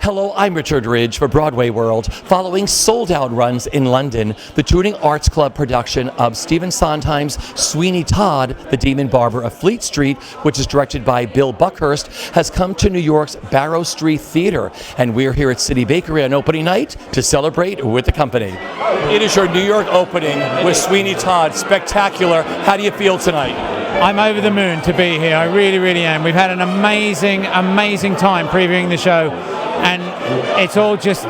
Hello, I'm Richard Ridge for BroadwayWorld. Following sold-out runs in London, the Tooting Arts Club production of Stephen Sondheim's Sweeney Todd, the Demon Barber of Fleet Street, which is directed by Bill Buckhurst, has come to New York's Barrow Street Theatre. And we're here at City Bakery on opening night to celebrate with the company. It is your New York opening with Sweeney Todd. Spectacular. How do you feel tonight? I'm over the moon to be here. I really, really am. We've had an amazing, amazing time previewing the show, and it's all just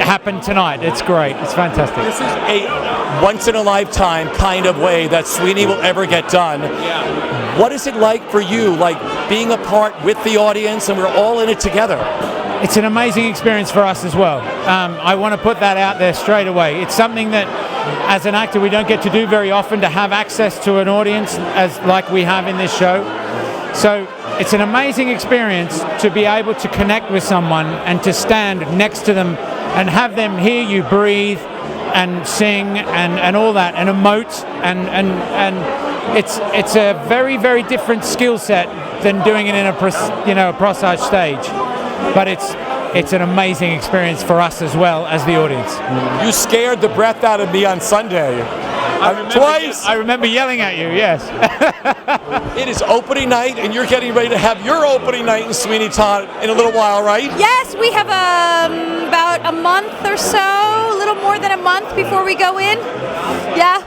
happened tonight. It's great. It's fantastic. This is a once-in-a-lifetime kind of way that Sweeney will ever get done. Yeah. What is it like for you, like being a part with the audience and we're all in it together? It's an amazing experience for us as well. I want to put that out there straight away. It's something that, as an actor, we don't get to do very often, to have access to an audience as like we have in this show. So it's an amazing experience to be able to connect with someone and to stand next to them and have them hear you breathe and sing and all that and emote and it's a very, very different skill set than doing it in a processed stage. But it's an amazing experience for us as well as the audience. You scared the breath out of me on Sunday. Twice! I remember yelling at you, yes. It is opening night, and you're getting ready to have your opening night in Sweeney Todd in a little while, right? Yes, we have about a month or so, a little more than a month before we go in. Yeah,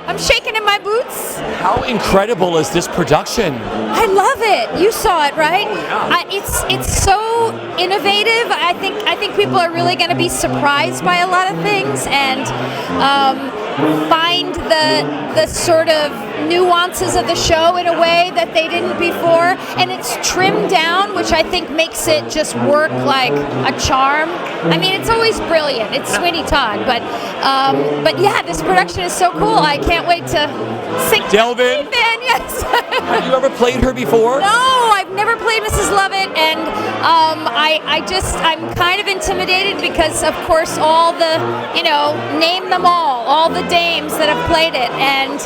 I'm shaking in my boots. How incredible is this production? I love it. You saw it, right? Yeah. It's so innovative. I think people are really going to be surprised by a lot of things and find the sort of nuances of the show in a way that they didn't before, and it's trimmed down, which I think makes it just work like a charm. I mean, it's always brilliant. It's Sweeney Todd, but yeah, this production is so cool. I can't wait to sink delve in. Yes. Have you ever played her before? No, I've never played Mrs. Lovett, and I'm kind of intimidated because, of course, all the, name them all the dames that have played it, and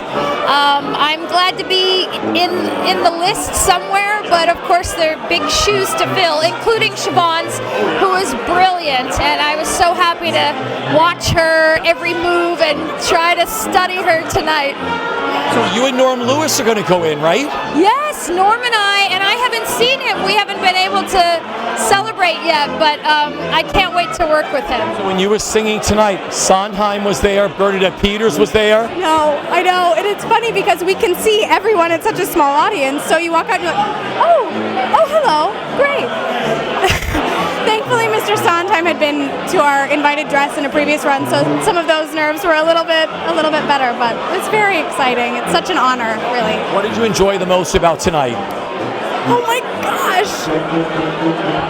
I'm glad to be in the list somewhere, but of course there are big shoes to fill, including Siobhan's, who is brilliant, and I was so happy to watch her every move and try to study her tonight. So you and Norm Lewis are going to go in, right? Yes, Norm and I haven't seen him. We haven't been able to celebrate yet, but I can't wait to work with him. So when you were singing tonight, Sondheim was there, Bernadette Peters was there? No, I know, and it's funny because we can see everyone in such a small audience, so you walk out and you're like, oh, hello, great. Thankfully, Mr. Sondheim had been to our invited dress in a previous run, so some of those nerves were a little bit better, but it's very exciting. It's such an honor, really. What did you enjoy the most about tonight? Oh my gosh!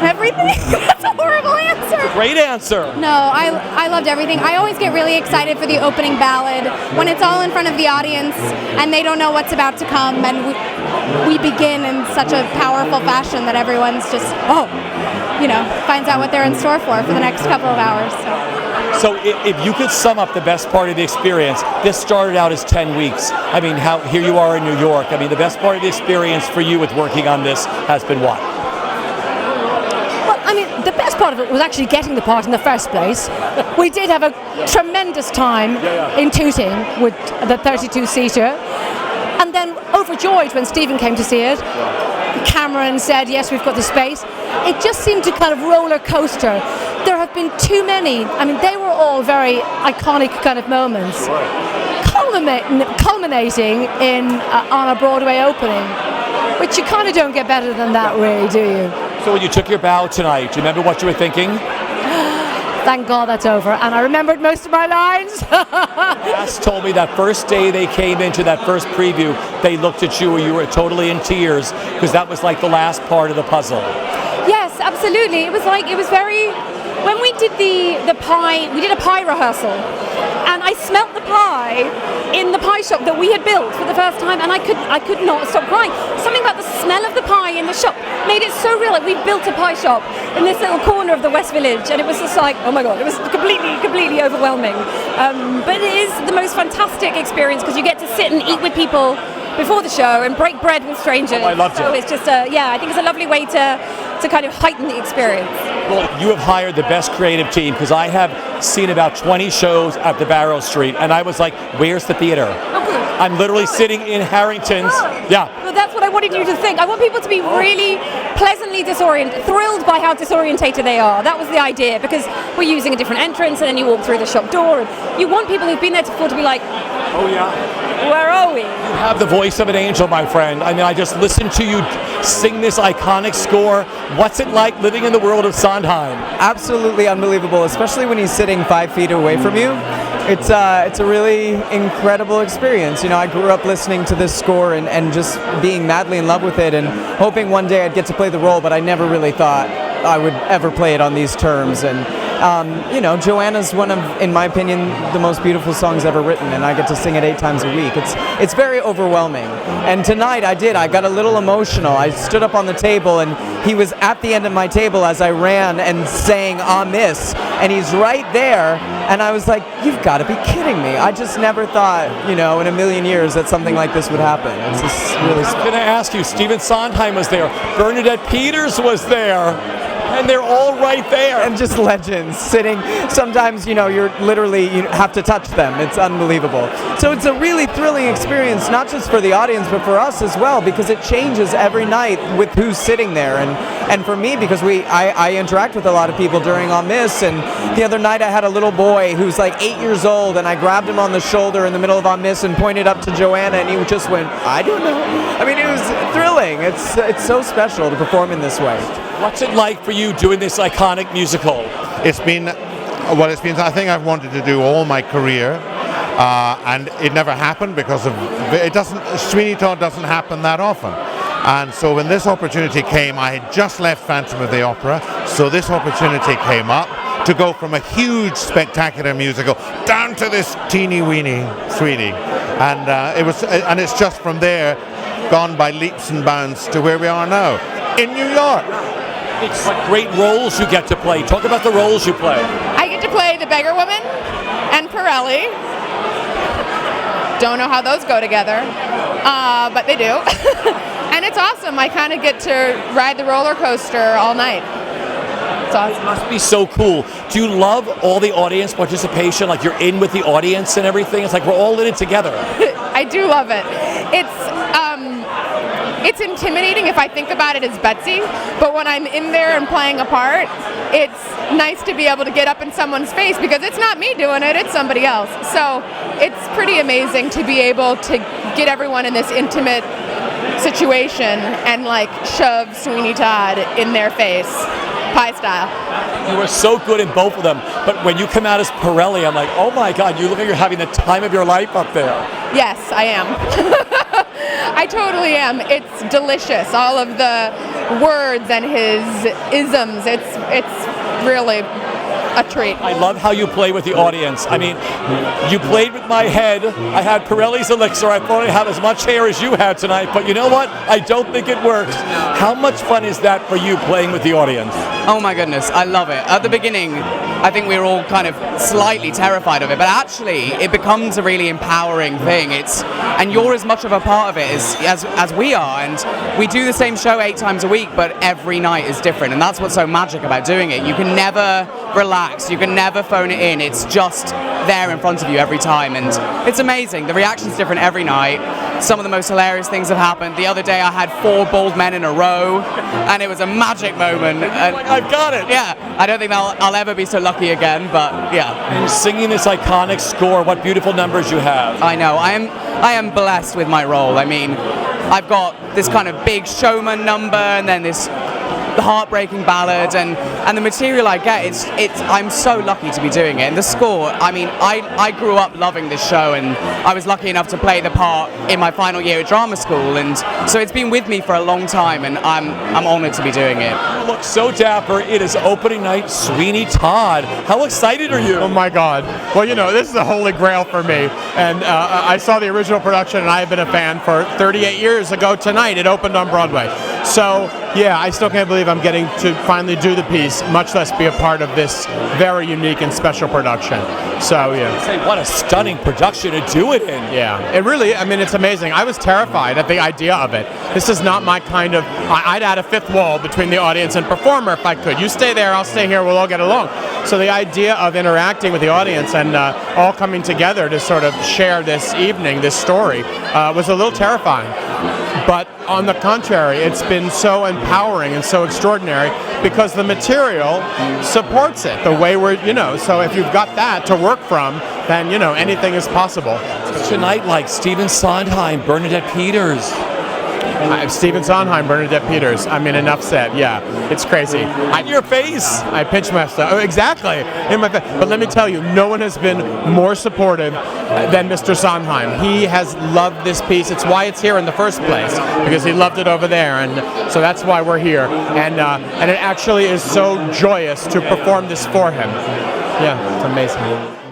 Everything? That's a horrible answer. Great answer. No, I loved everything. I always get really excited for the opening ballad when it's all in front of the audience and they don't know what's about to come, and we begin in such a powerful fashion that everyone's just, finds out what they're in store for the next couple of hours. So if you could sum up the best part of the experience, this started out as 10 weeks. I mean, here you are in New York. I mean, the best part of the experience for you with working on this has been what? Well, I mean, the best part of it was actually getting the part in the first place. We did have a tremendous time in Tooting with the 32-seater. And then overjoyed when Stephen came to see it. Cameron said, yes, we've got the space. It just seemed to kind of roller coaster. There have been too many. I mean, they were all very iconic kind of moments, culminating in on a Broadway opening, which you kind of don't get better than that, really, do you? So when you took your bow tonight, do you remember what you were thinking? Thank God that's over, and I remembered most of my lines. Cass told me that first day they came into that first preview, they looked at you and you were totally in tears because that was like the last part of the puzzle. Yes, absolutely. It was very. When we did the pie, we did a pie rehearsal, and I smelt the pie in the pie shop that we had built for the first time, and I could not stop crying. Something about the smell of the pie in the shop made it so real. Like, we built a pie shop in this little corner of the West Village, and it was just like, oh my God, it was completely overwhelming. But it is the most fantastic experience because you get to sit and eat with people before the show and break bread with strangers. Oh, I loved it. So it's just I think it's a lovely way to to kind of heighten the experience. Well, you have hired the best creative team, because I have seen about 20 shows at the Barrow Street, and I was like, where's the theater? I'm literally sitting in Harrington's. Yeah. Well, that's what I wanted you to think. I want people to be really pleasantly disoriented, thrilled by how disorientated they are. That was the idea, because we're using a different entrance, and then you walk through the shop door, and you want people who've been there before to be like, oh yeah, where are we? You have the voice of an angel, my friend. I mean, I just listened to you sing this iconic score. What's it like living in the world of Sondheim? Absolutely unbelievable, especially when he's sitting 5 feet away from you. It's a really incredible experience. You know, I grew up listening to this score and just being madly in love with it and hoping one day I'd get to play the role, but I never really thought I would ever play it on these terms. And you know, Joanna's one of, in my opinion, the most beautiful songs ever written, and I get to sing it 8 times a week. It's very overwhelming. And tonight I got a little emotional. I stood up on the table, and he was at the end of my table as I ran and sang On This, and he's right there, and I was like, you've got to be kidding me. I just never thought, you know, in a million years that something like this would happen. It's just really special. I'm going to ask you, Stephen Sondheim was there, Bernadette Peters was there, and they're all right there. And just legends sitting. Sometimes, you know, you have to touch them. It's unbelievable. So it's a really thrilling experience, not just for the audience, but for us as well, because it changes every night with who's sitting there. And for me, because I interact with a lot of people during On This, and the other night I had a little boy who's like 8 years old, and I grabbed him on the shoulder in the middle of On This and pointed up to Joanna, and he just went, I don't know. I mean, it was thrilling. It's so special to perform in this way. What's it like for you doing this iconic musical? It's been something I've wanted to do all my career, and it never happened because Sweeney Todd doesn't happen that often. And so when this opportunity came, I had just left Phantom of the Opera, so this opportunity came up to go from a huge, spectacular musical down to this teeny-weeny Sweeney. And it's just from there gone by leaps and bounds to where we are now, in New York. It's what great roles you get to play. Talk about the roles you play. I get to play the beggar woman and Pirelli. Don't know how those go together, but they do. And it's awesome. I kind of get to ride the roller coaster all night. It's awesome. It must be so cool. Do you love all the audience participation? Like you're in with the audience and everything? It's like we're all in it together. I do love it. It's intimidating if I think about it as Betsy, but when I'm in there and playing a part, it's nice to be able to get up in someone's face because it's not me doing it, it's somebody else. So it's pretty amazing to be able to get everyone in this intimate situation and like shove Sweeney Todd in their face, pie style. You are so good in both of them, but when you come out as Pirelli, I'm like, oh my God, you look like you're having the time of your life up there. Yes, I am. I totally am. It's delicious. All of the words and his isms. It's really a treat. I love how you play with the audience. I mean, you played with my head. I had Pirelli's elixir. I thought I'd have as much hair as you had tonight, but you know what? I don't think it works. How much fun is that for you playing with the audience? Oh my goodness, I love it. At the beginning, I think we were all kind of slightly terrified of it, but actually it becomes a really empowering thing. And you're as much of a part of it as we are, and we do the same show 8 times a week, but every night is different, and that's what's so magic about doing it. You can never relax, you can never phone it in, it's just there in front of you every time, and it's amazing. The reaction's different every night. Some of the most hilarious things have happened. The other day I had 4 bald men in a row, and it was a magic moment. I've got it. Yeah, I don't think I'll ever be so lucky again, but yeah. And singing this iconic score, what beautiful numbers you have. I know, I am blessed with my role. I mean, I've got this kind of big showman number, and then the heartbreaking ballad, and the material I get, I'm so lucky to be doing it. And the score, I mean, I grew up loving this show, and I was lucky enough to play the part in my final year at drama school, and so it's been with me for a long time, and I'm honored to be doing it. You look so dapper. It is opening night, Sweeney Todd. How excited are you? Oh my God. Well, you know, this is a holy grail for me, and I saw the original production, and I have been a fan for 38 years ago tonight. It opened on Broadway. So Yeah, I still can't believe I'm getting to finally do the piece, much less be a part of this very unique and special production. So, yeah. Say, what a stunning production to do it in. Yeah, it really, I mean, it's amazing. I was terrified at the idea of it. This is not my kind of, I'd add a fifth wall between the audience and performer if I could. You stay there, I'll stay here, we'll all get along. So the idea of interacting with the audience and all coming together to sort of share this evening, this story, was a little terrifying. But on the contrary, it's been so empowering and so extraordinary because the material supports it the way we're, so if you've got that to work from, then, anything is possible. Tonight, like Stephen Sondheim, Bernadette Peters. Stephen Sondheim, Bernadette Peters. I mean, enough said. Yeah, it's crazy. In your face. I pinch myself. Oh, exactly. In my face. But let me tell you, no one has been more supportive than Mr. Sondheim. He has loved this piece. It's why it's here in the first place, because he loved it over there, and so that's why we're here. And it actually is so joyous to perform this for him. Yeah, it's amazing.